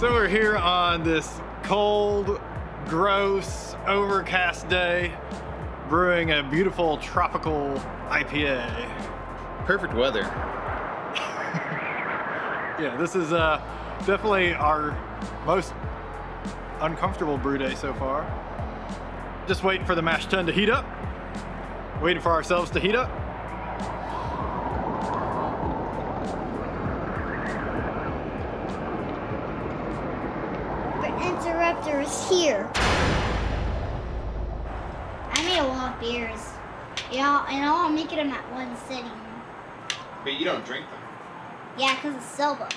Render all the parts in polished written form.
So we're here on this cold, gross, overcast day, brewing a beautiful tropical IPA. Perfect weather. Yeah, this is definitely our most uncomfortable brew day so far. Just waiting for the mash tun to heat up. Waiting for ourselves to heat up. The interrupter is here. I made a lot of beers. Yeah, and I'll make it in that one sitting. But you don't drink them. Yeah, because it's silver.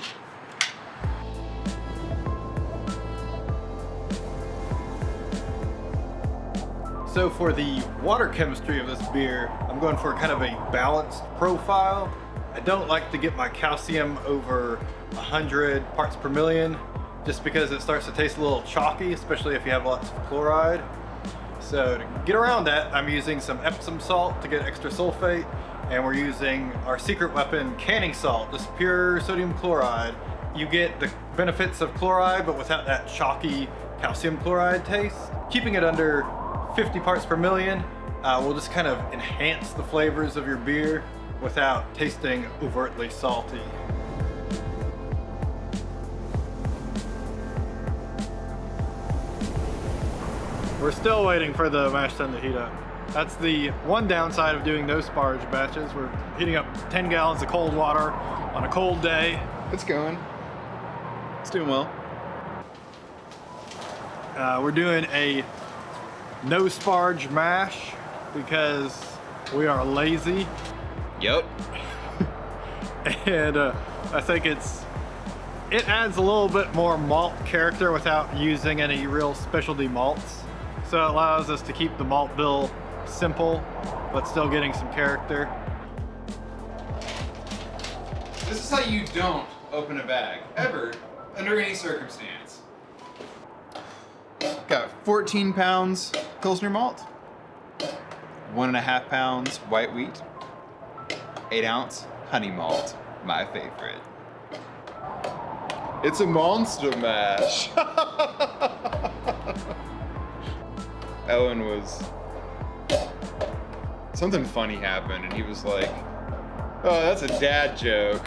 So for the water chemistry of this beer, I'm going for kind of a balanced profile. I don't like to get my calcium over 100 parts per million, just because it starts to taste a little chalky, especially if you have lots of chloride. So to get around that, I'm using some Epsom salt to get extra sulfate, and we're using our secret weapon, canning salt, just pure sodium chloride. You get the benefits of chloride, but without that chalky calcium chloride taste. Keeping it under 50 parts per million will just kind of enhance the flavors of your beer without tasting overtly salty. We're still waiting for the mash tun to heat up. That's the one downside of doing no-sparge batches. We're heating up 10 gallons of cold water on a cold day. It's going. It's doing well. We're doing a no-sparge mash because we are lazy. Yep. And I think it adds a little bit more malt character without using any real specialty malts. So it allows us to keep the malt bill simple, but still getting some character. This is how you don't open a bag, ever, under any circumstance. Got 14 pounds Pilsner Malt, 1.5 pounds white wheat, 8 ounce Honey Malt, my favorite. It's a monster mash. Ellen was... Something funny happened and he was like, oh, that's a dad joke.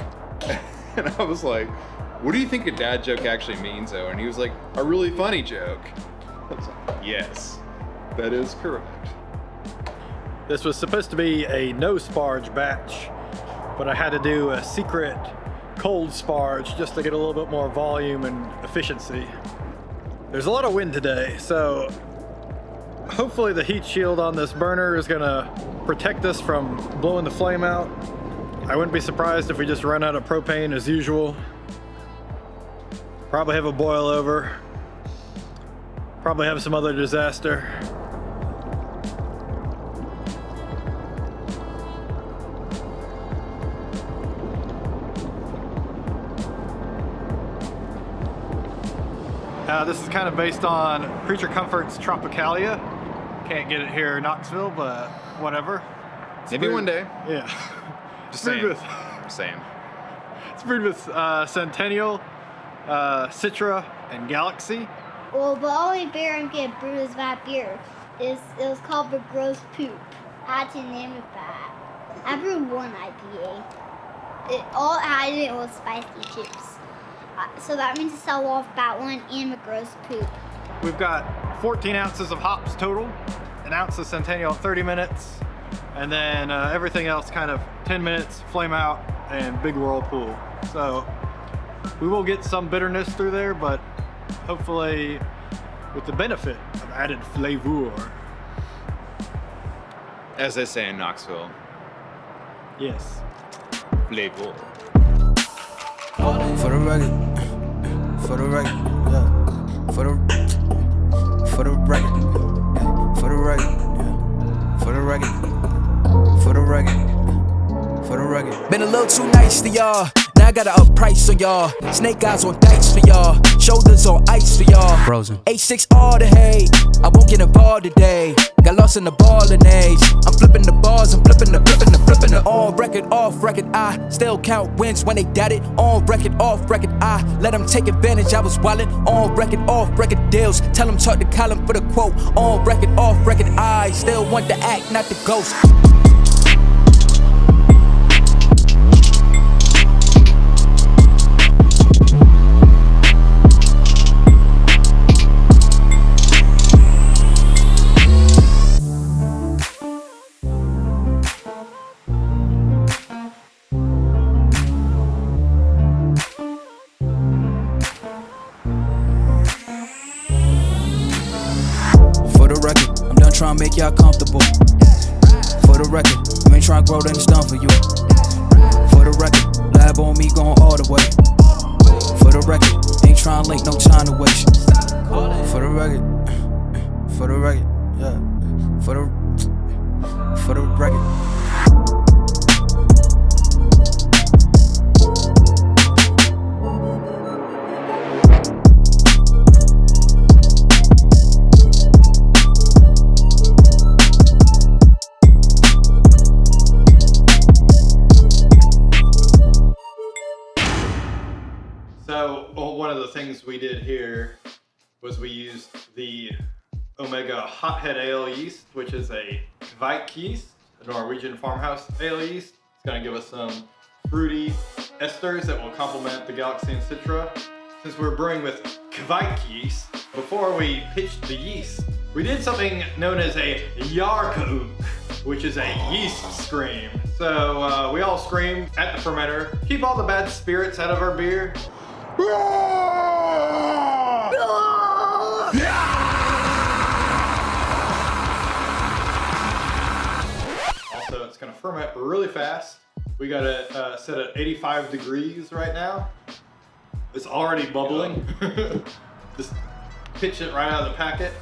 And I was like, what do you think a dad joke actually means, though? And he was like, a really funny joke. I was like, yes, that is correct. This was supposed to be a no-sparge batch, but I had to do a secret cold sparge just to get a little bit more volume and efficiency. There's a lot of wind today, so hopefully the heat shield on this burner is gonna protect us from blowing the flame out. I wouldn't be surprised if we just run out of propane as usual. Probably have a boil over. Probably have some other disaster. This is kind of based on Creature Comforts Tropicalia. Can't get it here in Knoxville, but whatever. Maybe one day. Yeah. Just brewed saying. It's brewed with Centennial, Citra, and Galaxy. Well, the only beer I'm getting brewed is that beer. It was called the Gross Poop. I had to name it that. I brewed one IPA. All it had in it was spicy chips. So that means to sell off that one and the Gross Poop. We've got 14 ounces of hops total, an ounce of Centennial at 30 minutes, and then everything else kind of 10 minutes, Flameout, and big whirlpool. So we will get some bitterness through there, but hopefully with the benefit of added flavor. As they say in Knoxville. Yes. Flavor. For the record, for the record, yeah. For the record, for the record, yeah. For the record, for the record, for the record. Been a little too nice to y'all. Now I gotta up price on y'all. Snake eyes on dice for y'all. Shoulders on ice for y'all. Frozen. 8-6 all the hate. I won't get involved today. Got lost in the ball and age. I'm flipping the bars. I'm flipping the all record, all off record. I still count wins when they doubt it. On record, off record, I let them take advantage. I was wildin'. On record, off record deals. Tell them talk to Colin for the quote. On record, off record, I still want the act, not the ghost. Trying to make y'all comfortable. For the record, you ain't trying to grow, then it's done for you. For the record, lab on me going all the way. For the record, ain't trying to link, no time to waste. For the record, yeah. For the record. So one of the things we did here was we used the Omega Hothead ale yeast, which is a kveik yeast, a Norwegian farmhouse ale yeast. It's gonna give us some fruity esters that will complement the Galaxy and Citra. Since we're brewing with kveik yeast, before we pitched the yeast, we did something known as a yarkauk, which is a yeast scream. So we all scream at the fermenter, keep all the bad spirits out of our beer. Also, it's gonna ferment really fast. We got it set at 85 degrees right now. It's already bubbling. Just pitch it right out of the packet,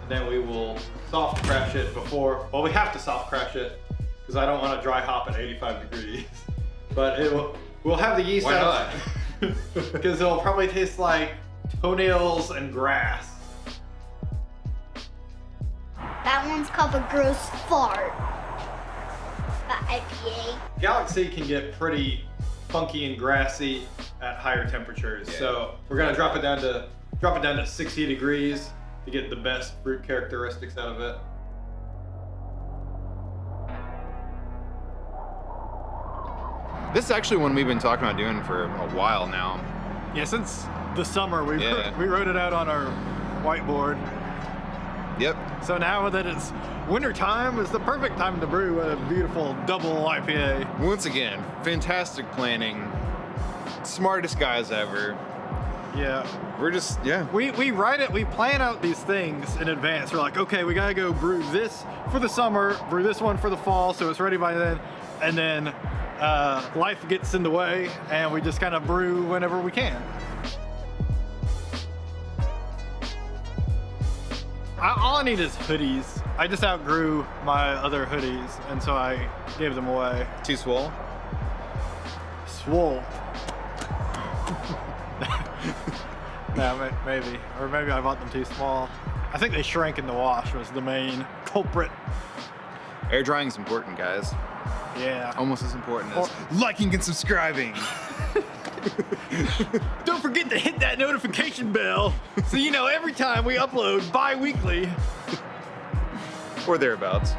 and then we will soft crash it before. Well, we have to soft crash it because I don't want to dry hop at 85 degrees. But we'll have the yeast out. Why not? Because it'll probably taste like toenails and grass. That one's called a gross fart. That IPA. Galaxy can get pretty funky and grassy at higher temperatures, Yeah. so we're gonna drop it down to 60 degrees to get the best fruit characteristics out of it. This is actually one we've been talking about doing for a while now. Yeah, since the summer we Yeah. we wrote it out on our whiteboard. Yep. So now that it's winter time, is the perfect time to brew a beautiful double IPA. Once again, fantastic planning. Smartest guys ever. Yeah. We're just, yeah. We write it, we plan out these things in advance. We're like, okay, we gotta go brew this for the summer, brew this one for the fall, so it's ready by then. And then life gets in the way, and we just kind of brew whenever we can. All I need is hoodies. I just outgrew my other hoodies, and so I gave them away. Too swole? Swole. No, maybe. Or maybe I bought them too small. I think they shrank in the wash was the main culprit. Air drying is important, guys. Yeah. Almost as important as liking and subscribing. Don't forget to hit that notification bell so you know every time we upload bi-weekly. Or thereabouts.